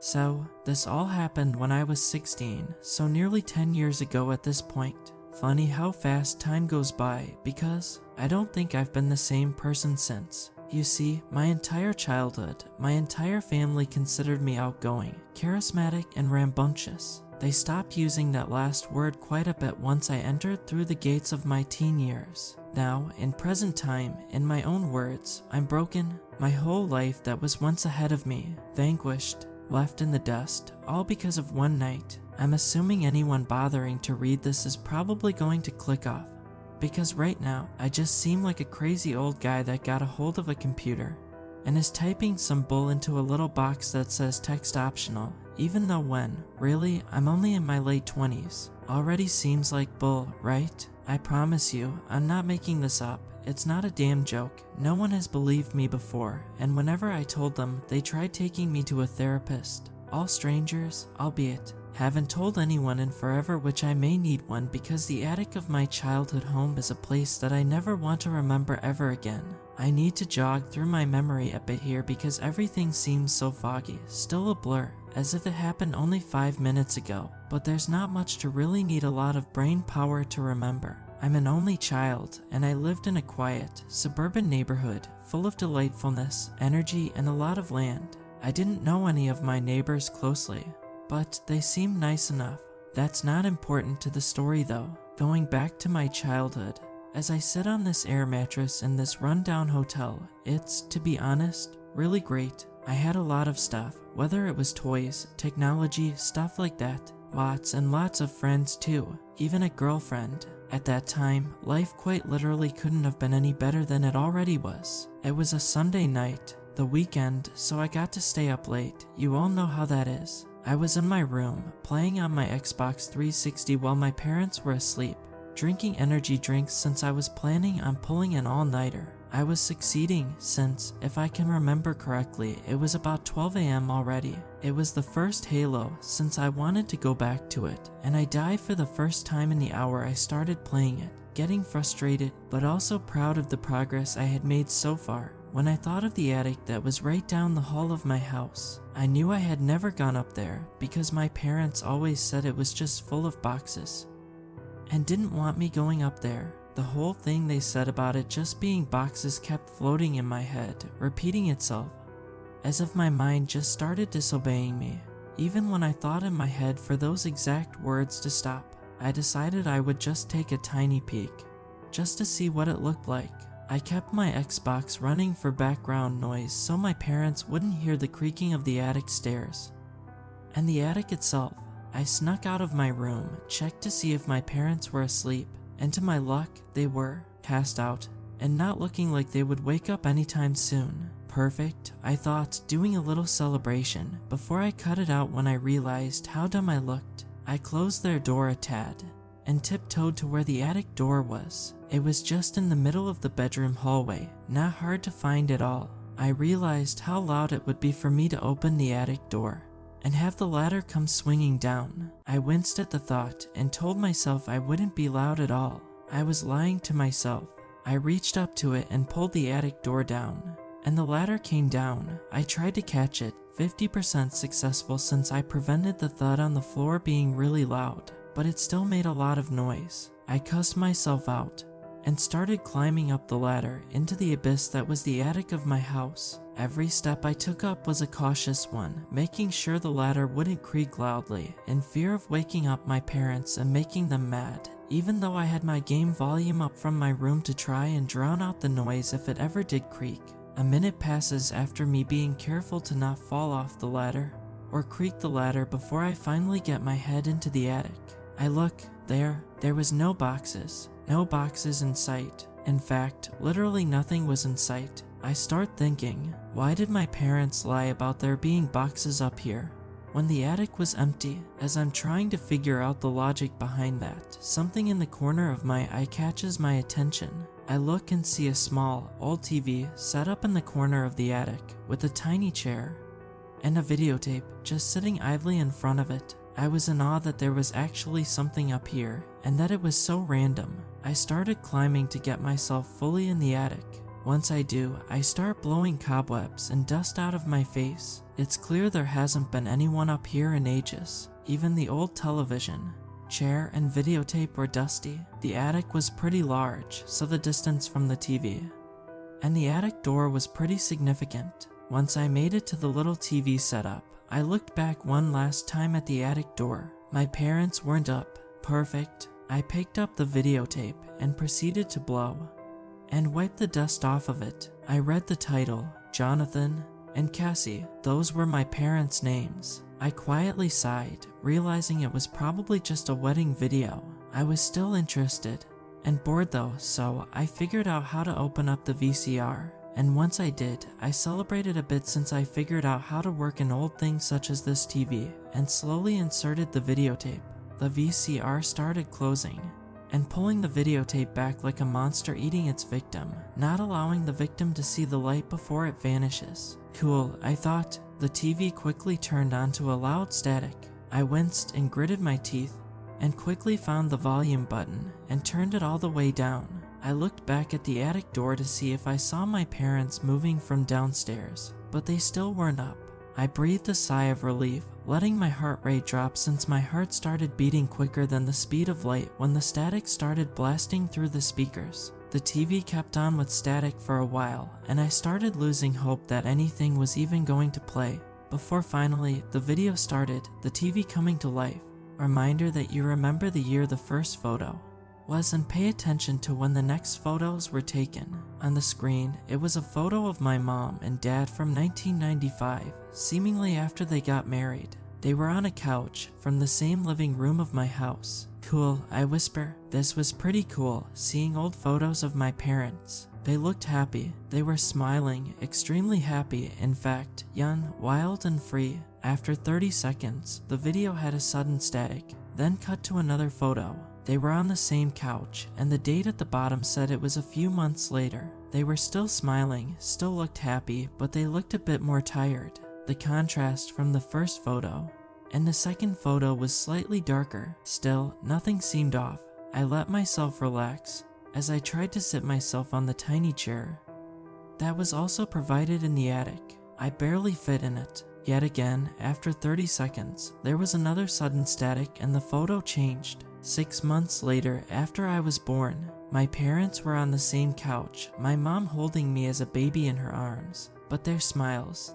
So, this all happened when I was 16, so nearly 10 years ago at this point. Funny how fast time goes by, because I don't think I've been the same person since. You see, my entire childhood, my entire family considered me outgoing, charismatic, and rambunctious. They stopped using that last word quite a bit once I entered through the gates of my teen years. Now, in present time, in my own words, I'm broken. My whole life that was once ahead of me, vanquished, left in the dust, all because of one night. I'm assuming anyone bothering to read this is probably going to click off, because right now, I just seem like a crazy old guy that got a hold of a computer and is typing some bull into a little box that says text optional, even though really, I'm only in my late 20s. Already seems like bull, right? I promise you, I'm not making this up. It's not a damn joke. No one has believed me before, and whenever I told them, they tried taking me to a therapist. All strangers, albeit. Haven't told anyone in forever, which I may need one because the attic of my childhood home is a place that I never want to remember ever again. I need to jog through my memory a bit here because everything seems so foggy, still a blur, as if it happened only 5 minutes ago. But there's not much to really need a lot of brain power to remember. I'm an only child, and I lived in a quiet, suburban neighborhood full of delightfulness, energy, and a lot of land. I didn't know any of my neighbors closely, but they seemed nice enough. That's not important to the story though. Going back to my childhood, as I sit on this air mattress in this rundown hotel, it's, to be honest, really great. I had a lot of stuff, whether it was toys, technology, stuff like that. Lots and lots of friends too, even a girlfriend. At that time, life quite literally couldn't have been any better than it already was. It was a Sunday night, the weekend, so I got to stay up late. You all know how that is. I was in my room, playing on my Xbox 360 while my parents were asleep, drinking energy drinks since I was planning on pulling an all-nighter. I was succeeding since, if I can remember correctly, it was about 12 AM already. It was the first Halo since I wanted to go back to it, and I died for the first time in the hour I started playing it, getting frustrated but also proud of the progress I had made so far. When I thought of the attic that was right down the hall of my house, I knew I had never gone up there because my parents always said it was just full of boxes and didn't want me going up there. The whole thing they said about it just being boxes kept floating in my head, repeating itself, as if my mind just started disobeying me. Even when I thought in my head for those exact words to stop, I decided I would just take a tiny peek, just to see what it looked like. I kept my Xbox running for background noise so my parents wouldn't hear the creaking of the attic stairs and the attic itself. I snuck out of my room, checked to see if my parents were asleep, and to my luck, they were, passed out, and not looking like they would wake up anytime soon. Perfect, I thought, doing a little celebration, before I cut it out when I realized how dumb I looked. I closed their door a tad, and tiptoed to where the attic door was. It was just in the middle of the bedroom hallway, not hard to find at all. I realized how loud it would be for me to open the attic door and have the ladder come swinging down. I winced at the thought and told myself I wouldn't be loud at all. I was lying to myself. I reached up to it and pulled the attic door down, and the ladder came down. I tried to catch it, 50% successful since I prevented the thud on the floor being really loud, but it still made a lot of noise. I cussed myself out and started climbing up the ladder into the abyss that was the attic of my house. Every step I took up was a cautious one, making sure the ladder wouldn't creak loudly, in fear of waking up my parents and making them mad, even though I had my game volume up from my room to try and drown out the noise if it ever did creak. A minute passes after me being careful to not fall off the ladder or creak the ladder before I finally get my head into the attic. I look, there was no boxes in sight. In fact, literally nothing was in sight. I start thinking, why did my parents lie about there being boxes up here when the attic was empty? As I'm trying to figure out the logic behind that, something in the corner of my eye catches my attention. I look and see a small, old TV set up in the corner of the attic with a tiny chair and a videotape just sitting idly in front of it. I was in awe that there was actually something up here and that it was so random. I started climbing to get myself fully in the attic. Once I do, I start blowing cobwebs and dust out of my face. It's clear there hasn't been anyone up here in ages. Even the old television, chair, and videotape were dusty. The attic was pretty large, so the distance from the TV and the attic door was pretty significant. Once I made it to the little TV setup, I looked back one last time at the attic door. My parents weren't up. Perfect. I picked up the videotape and proceeded to blow and wipe the dust off of it. I read the title, Jonathan and Cassie. Those were my parents' names. I quietly sighed, realizing it was probably just a wedding video. I was still interested and bored though, so I figured out how to open up the VCR. And once I did, I celebrated a bit since I figured out how to work an old thing such as this TV and slowly inserted the videotape. The VCR started closing and pulling the videotape back like a monster eating its victim, not allowing the victim to see the light before it vanishes. Cool, I thought. The TV quickly turned on to a loud static. I winced and gritted my teeth and quickly found the volume button and turned it all the way down. I looked back at the attic door to see if I saw my parents moving from downstairs, but they still weren't up. I breathed a sigh of relief, letting my heart rate drop since my heart started beating quicker than the speed of light when the static started blasting through the speakers. The TV kept on with static for a while, and I started losing hope that anything was even going to play, before finally the video started, the TV coming to life. Reminder that you remember the year the first photo was and pay attention to when the next photos were taken. On the screen, it was a photo of my mom and dad from 1995, seemingly after they got married. They were on a couch from the same living room of my house. Cool, I whisper. This was pretty cool, seeing old photos of my parents. They looked happy. They were smiling, extremely happy, in fact, young, wild, and free. After 30 seconds, the video had a sudden static, then cut to another photo. They were on the same couch, and the date at the bottom said it was a few months later. They were still smiling, still looked happy, but they looked a bit more tired. The contrast from the first photo and the second photo was slightly darker. Still, nothing seemed off. I let myself relax as I tried to sit myself on the tiny chair that was also provided in the attic. I barely fit in it. Yet again, after 30 seconds, there was another sudden static and the photo changed. 6 months later, after I was born, my parents were on the same couch, my mom holding me as a baby in her arms. But their smiles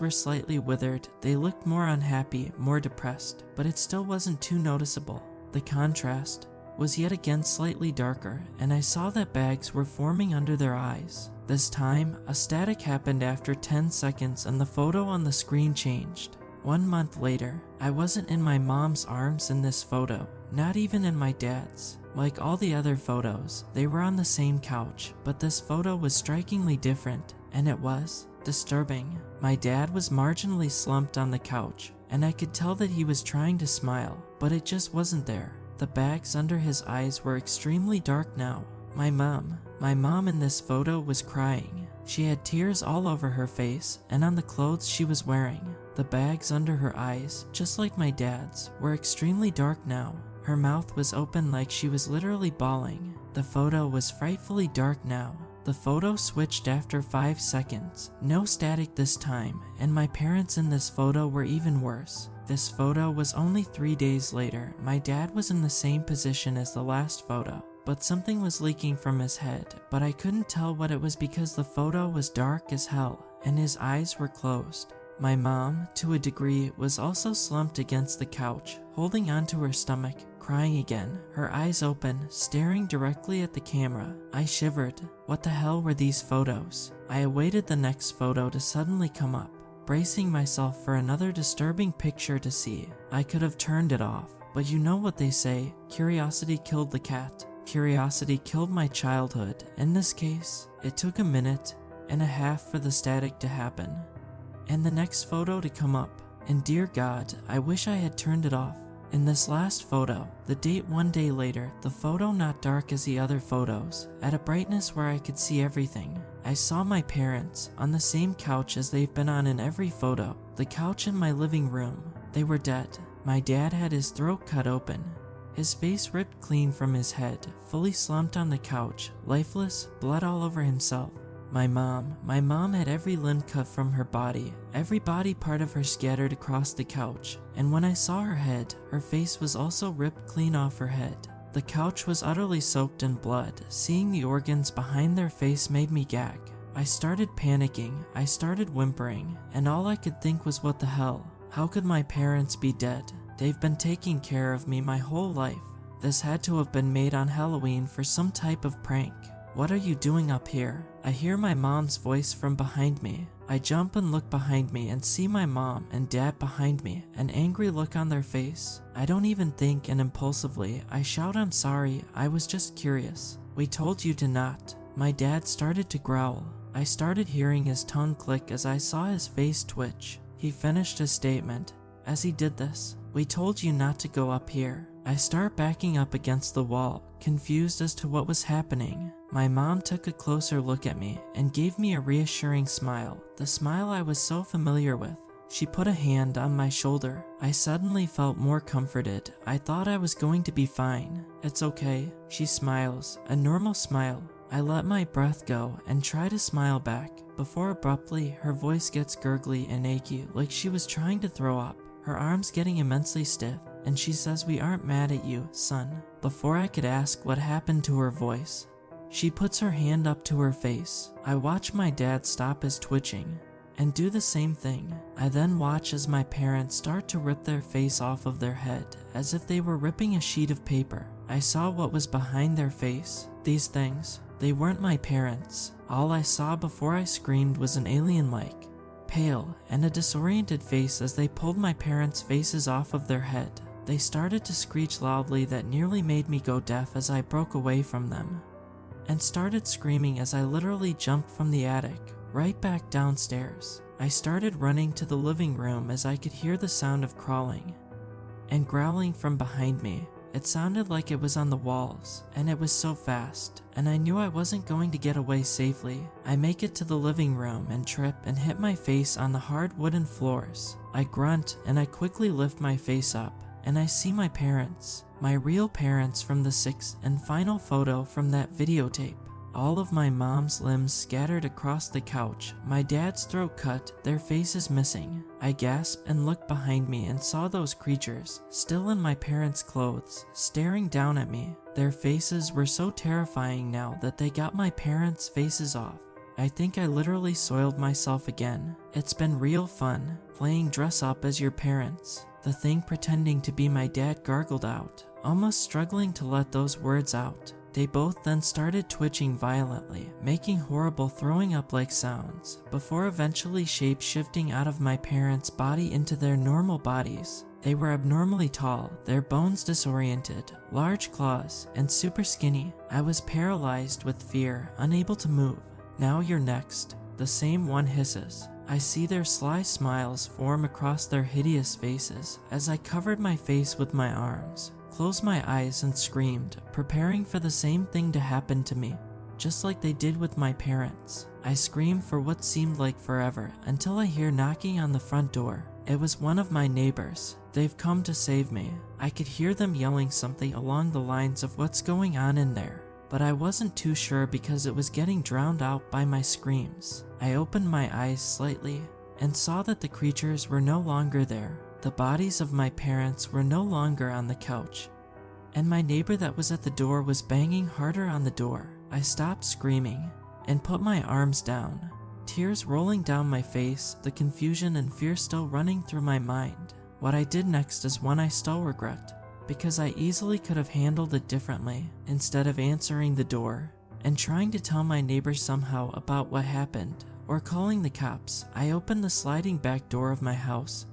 were slightly withered. They looked more unhappy, more depressed, but it still wasn't too noticeable. The contrast was yet again slightly darker, and I saw that bags were forming under their eyes. This time, a static happened after 10 seconds and the photo on the screen changed. 1 month later, I wasn't in my mom's arms in this photo, not even in my dad's. Like all the other photos, they were on the same couch, but this photo was strikingly different, and it was disturbing. My dad was marginally slumped on the couch, and I could tell that he was trying to smile, but it just wasn't there. The bags under his eyes were extremely dark now. My mom in this photo was crying. She had tears all over her face and on the clothes she was wearing. The bags under her eyes, just like my dad's, were extremely dark now. Her mouth was open like she was literally bawling. The photo was frightfully dark now. The photo switched after 5 seconds. No static this time, and my parents in this photo were even worse. This photo was only 3 days later. My dad was in the same position as the last photo, but something was leaking from his head, but I couldn't tell what it was because the photo was dark as hell, and his eyes were closed. My mom, to a degree, was also slumped against the couch, holding onto her stomach, crying again, her eyes open, staring directly at the camera. I shivered. What the hell were these photos? I awaited the next photo to suddenly come up, bracing myself for another disturbing picture to see. I could have turned it off, but you know what they say, curiosity killed the cat. Curiosity killed my childhood. In this case, it took a minute and a half for the static to happen, and the next photo to come up. And dear God, I wish I had turned it off. In this last photo, the date 1 day later, the photo not dark as the other photos, at a brightness where I could see everything. I saw my parents on the same couch as they've been on in every photo, the couch in my living room. They were dead. My dad had his throat cut open, his face ripped clean from his head, fully slumped on the couch, lifeless, blood all over himself. My mom had every limb cut from her body, every body part of her scattered across the couch, and when I saw her head, her face was also ripped clean off her head. The couch was utterly soaked in blood. Seeing the organs behind their face made me gag. I started panicking, I started whimpering, and all I could think was, what the hell? How could my parents be dead? They've been taking care of me my whole life. This had to have been made on Halloween for some type of prank. What are you doing up here? I hear my mom's voice from behind me. I jump and look behind me and see my mom and dad behind me, an angry look on their face. I don't even think, and impulsively, I shout, "I'm sorry, I was just curious. We told you to not." My dad started to growl. I started hearing his tongue click as I saw his face twitch. He finished his statement. As he did this, "We told you not to go up here." I start backing up against the wall, confused as to what was happening. My mom took a closer look at me and gave me a reassuring smile, the smile I was so familiar with. She put a hand on my shoulder. I suddenly felt more comforted. I thought I was going to be fine. "It's okay," she smiles, a normal smile. I let my breath go and try to smile back, before abruptly her voice gets gurgly and achy, like she was trying to throw up, her arms getting immensely stiff, and she says, "We aren't mad at you, son." Before I could ask what happened to her voice, she puts her hand up to her face. I watch my dad stop his twitching and do the same thing. I then watch as my parents start to rip their face off of their head, as if they were ripping a sheet of paper. I saw what was behind their face. These things, they weren't my parents. All I saw before I screamed was an alien-like, pale, and a disoriented face as they pulled my parents' faces off of their head. They started to screech loudly that nearly made me go deaf as I broke away from them, and started screaming as I literally jumped from the attic, right back downstairs. I started running to the living room as I could hear the sound of crawling and growling from behind me. It sounded like it was on the walls, and it was so fast, and I knew I wasn't going to get away safely. I make it to the living room and trip and hit my face on the hard wooden floors. I grunt and I quickly lift my face up, and I see my parents, my real parents from the sixth and final photo from that videotape. All of my mom's limbs scattered across the couch, my dad's throat cut, their faces missing. I gasped and looked behind me and saw those creatures, still in my parents' clothes, staring down at me. Their faces were so terrifying now that they got my parents' faces off. I think I literally soiled myself again. It's been real fun, playing dress up as your parents. The thing pretending to be my dad gargled out, almost struggling to let those words out. They both then started twitching violently, making horrible throwing up like sounds, before eventually shape-shifting out of my parents' body into their normal bodies. They were abnormally tall, their bones disoriented, large claws, and super skinny. I was paralyzed with fear, unable to move. "Now you're next," the same one hisses. I see their sly smiles form across their hideous faces as I covered my face with my arms, closed my eyes and screamed, preparing for the same thing to happen to me, just like they did with my parents. I screamed for what seemed like forever until I hear knocking on the front door. It was one of my neighbors. They've come to save me. I could hear them yelling something along the lines of "What's going on in there?" But I wasn't too sure because it was getting drowned out by my screams. I opened my eyes slightly and saw that the creatures were no longer there. The bodies of my parents were no longer on the couch, and my neighbor that was at the door was banging harder on the door. I stopped screaming and put my arms down, tears rolling down my face, the confusion and fear still running through my mind. What I did next is one I still regret, because I easily could have handled it differently. Instead of answering the door and trying to tell my neighbor somehow about what happened, or calling the cops, I opened the sliding back door of my house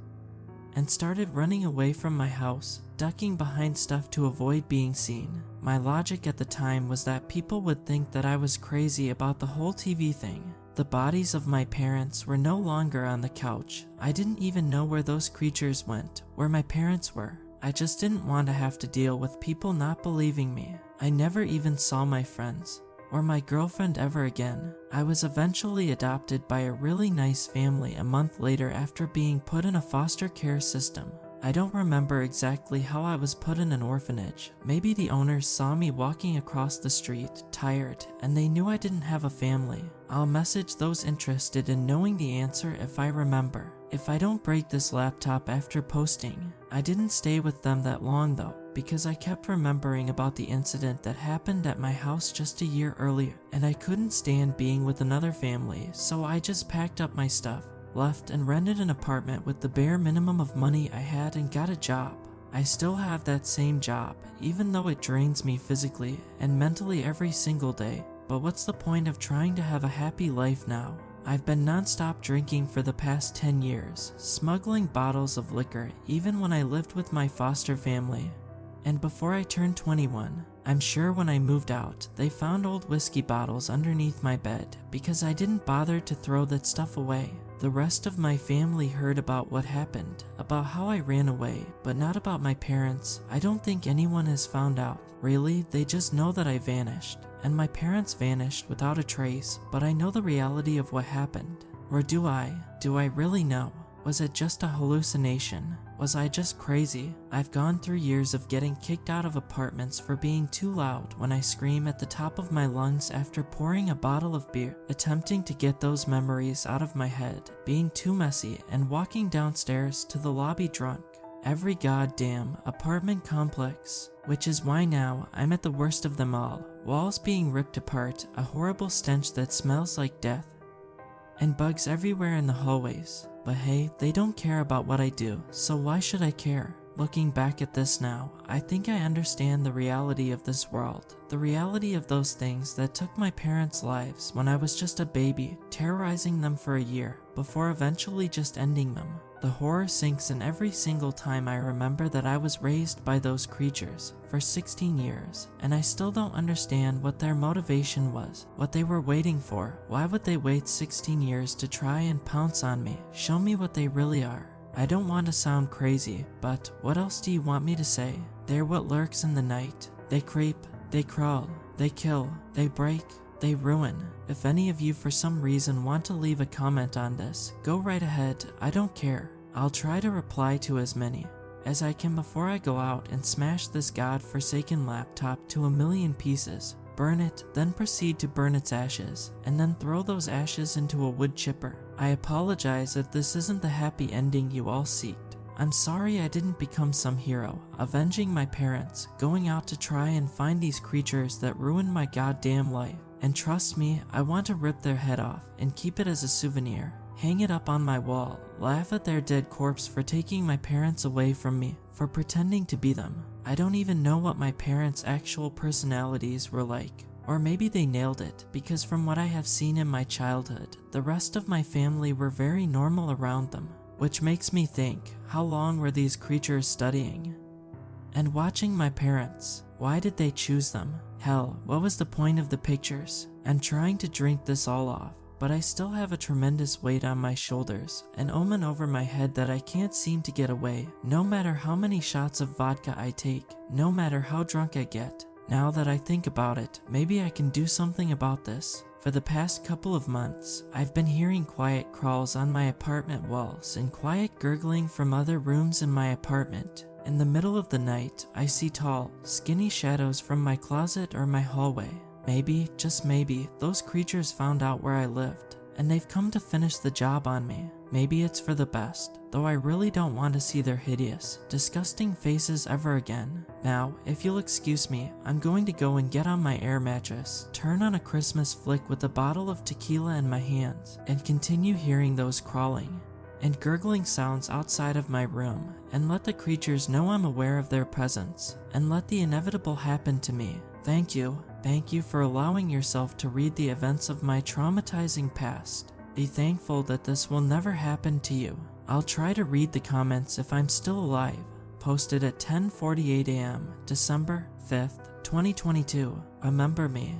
and started running away from my house, ducking behind stuff to avoid being seen. My logic at the time was that people would think that I was crazy about the whole TV thing. The bodies of my parents were no longer on the couch. I didn't even know where those creatures went, where my parents were. I just didn't want to have to deal with people not believing me. I never even saw my friends or my girlfriend ever again. I was eventually adopted by a really nice family a month later after being put in a foster care system. I don't remember exactly how I was put in an orphanage. Maybe the owners saw me walking across the street, tired, and they knew I didn't have a family. I'll message those interested in knowing the answer if I remember. If I don't break this laptop after posting. I didn't stay with them that long though, because I kept remembering about the incident that happened at my house just a year earlier, and I couldn't stand being with another family, so I just packed up my stuff, left, and rented an apartment with the bare minimum of money I had and got a job. I still have that same job, even though it drains me physically and mentally every single day. But what's the point of trying to have a happy life now? I've been non-stop drinking for the past 10 years, smuggling bottles of liquor even when I lived with my foster family. And before I turned 21, I'm sure when I moved out, they found old whiskey bottles underneath my bed because I didn't bother to throw that stuff away. The rest of my family heard about what happened, about how I ran away, but not about my parents. I don't think anyone has found out. Really, they just know that I vanished. And my parents vanished without a trace, but I know the reality of what happened. Or do I? Do I really know? Was it just a hallucination? Was I just crazy? I've gone through years of getting kicked out of apartments for being too loud when I scream at the top of my lungs after pouring a bottle of beer, attempting to get those memories out of my head, being too messy, and walking downstairs to the lobby drunk. Every goddamn apartment complex, which is why now I'm at the worst of them all. Walls being ripped apart, a horrible stench that smells like death, and bugs everywhere in the hallways. But hey, they don't care about what I do, so why should I care? Looking back at this now, I think I understand the reality of this world, the reality of those things that took my parents' lives when I was just a baby, terrorizing them for a year, before eventually just ending them. The horror sinks in every single time I remember that I was raised by those creatures for 16 years, and I still don't understand what their motivation was, what they were waiting for. Why would they wait 16 years to try and pounce on me, show me what they really are? I don't want to sound crazy, but what else do you want me to say? They're what lurks in the night. They creep, they crawl, they kill, they break, they ruin. If any of you for some reason want to leave a comment on this, go right ahead, I don't care. I'll try to reply to as many as I can before I go out and smash this god-forsaken laptop to a million pieces, burn it, then proceed to burn its ashes, and then throw those ashes into a wood chipper. I apologize if this isn't the happy ending you all seeked. I'm sorry I didn't become some hero, avenging my parents, going out to try and find these creatures that ruined my goddamn life. And trust me, I want to rip their head off and keep it as a souvenir. Hang it up on my wall, laugh at their dead corpse for taking my parents away from me, for pretending to be them. I don't even know what my parents' actual personalities were like. Or maybe they nailed it, because from what I have seen in my childhood, the rest of my family were very normal around them. Which makes me think, how long were these creatures studying? And watching my parents, why did they choose them? Hell, what was the point of the pictures? I'm trying to drink this all off, but I still have a tremendous weight on my shoulders, an omen over my head that I can't seem to get away, no matter how many shots of vodka I take, no matter how drunk I get. Now that I think about it, maybe I can do something about this. For the past couple of months, I've been hearing quiet crawls on my apartment walls and quiet gurgling from other rooms in my apartment. In the middle of the night, I see tall, skinny shadows from my closet or my hallway. Maybe, just maybe, those creatures found out where I lived, and they've come to finish the job on me. Maybe it's for the best, though I really don't want to see their hideous, disgusting faces ever again. Now, if you'll excuse me, I'm going to go and get on my air mattress, turn on a Christmas flick with a bottle of tequila in my hands, and continue hearing those crawling and gurgling sounds outside of my room, and let the creatures know I'm aware of their presence, and let the inevitable happen to me. Thank you for allowing yourself to read the events of my traumatizing past. Be thankful that this will never happen to you. I'll try to read the comments if I'm still alive. Posted at 10:48 a.m., December 5th, 2022. Remember me.